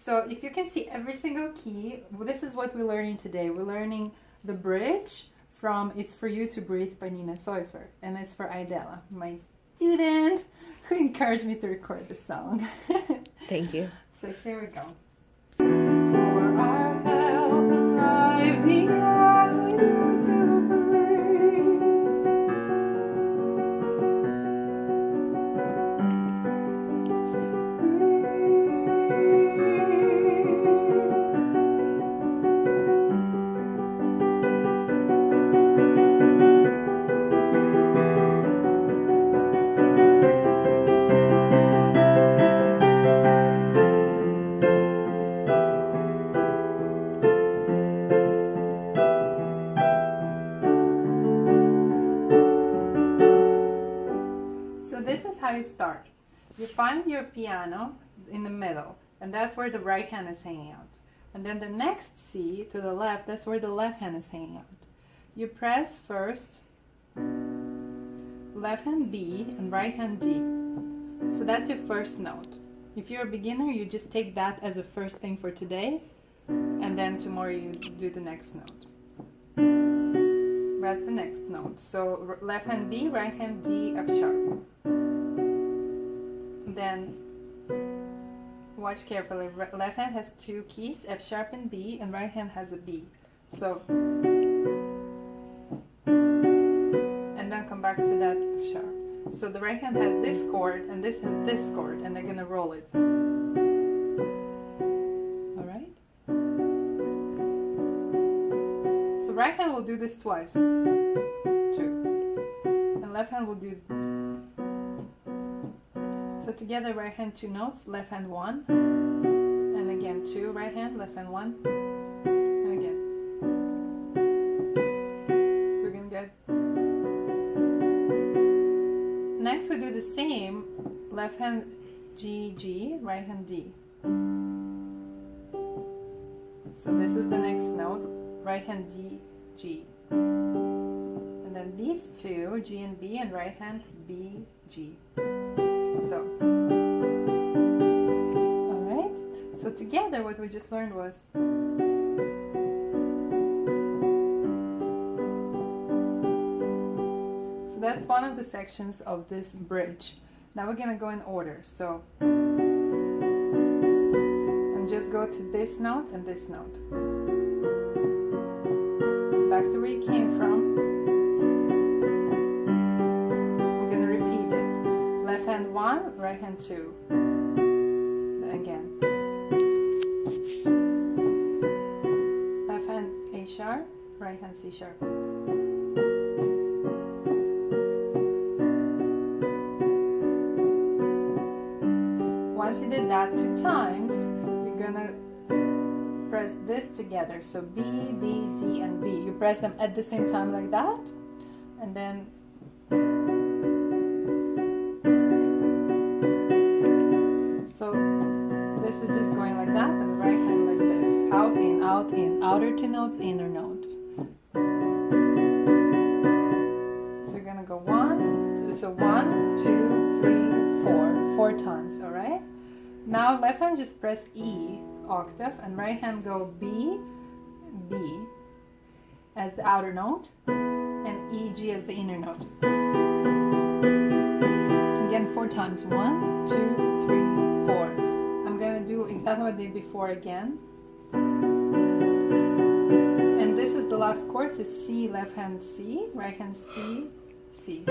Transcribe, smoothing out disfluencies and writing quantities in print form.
So if you can see every single key, this is what we're learning today. We're learning the bridge from It's For You to Breathe by Nina Soyfer. And it's for Idela, my student, who encouraged me to record the song. Thank you. So here we go. For our health and life, the air for you to how you start. You find your piano in the middle, and that's where the right hand is hanging out. And then the next C to the left, that's where the left hand is hanging out. You press first left hand B and right hand D. So that's your first note. If you're a beginner, you just take that as a first thing for today, and then tomorrow you do the next note. That's the next note. So left hand B, right hand D, F sharp. Then watch carefully. Left hand has two keys, F sharp and B, and right hand has a B. So, and then come back to that F sharp. So the right hand has this chord, and this has this chord, and they're gonna roll it. All right. So right hand will do this twice, 2, and left hand will do. So together, right hand 2 notes, left hand 1, and again 2, right hand, left hand 1, and again. So we're gonna get. Next we do the same, left hand G, G, right hand D. So this is the next note, right hand D, G. And then these two, G and B, and right hand B, G. So, alright, so together what we just learned was so that's one of the sections of this bridge. Now we're gonna go in order, so and just go to this note and this note. Back to where you came from. Left hand 1, right hand 2. Then again. Left hand A sharp, right hand C sharp. Once you did that 2 times, you're gonna press this together. So B, B, D, and B. You press them at the same time like that, and then this is just going like that, and the right hand like this. Out, in, outer 2 notes, inner note. So you're gonna go 1, so 1, 2, 3, 4, 4 times, alright? Now left hand just press E octave, and right hand go B, B as the outer note, and E, G as the inner note. Again 4 times, 1, 2, 3, 4. I'm gonna do exactly what I did before again. And this is the last chord, it's C, left hand C, right hand C, C.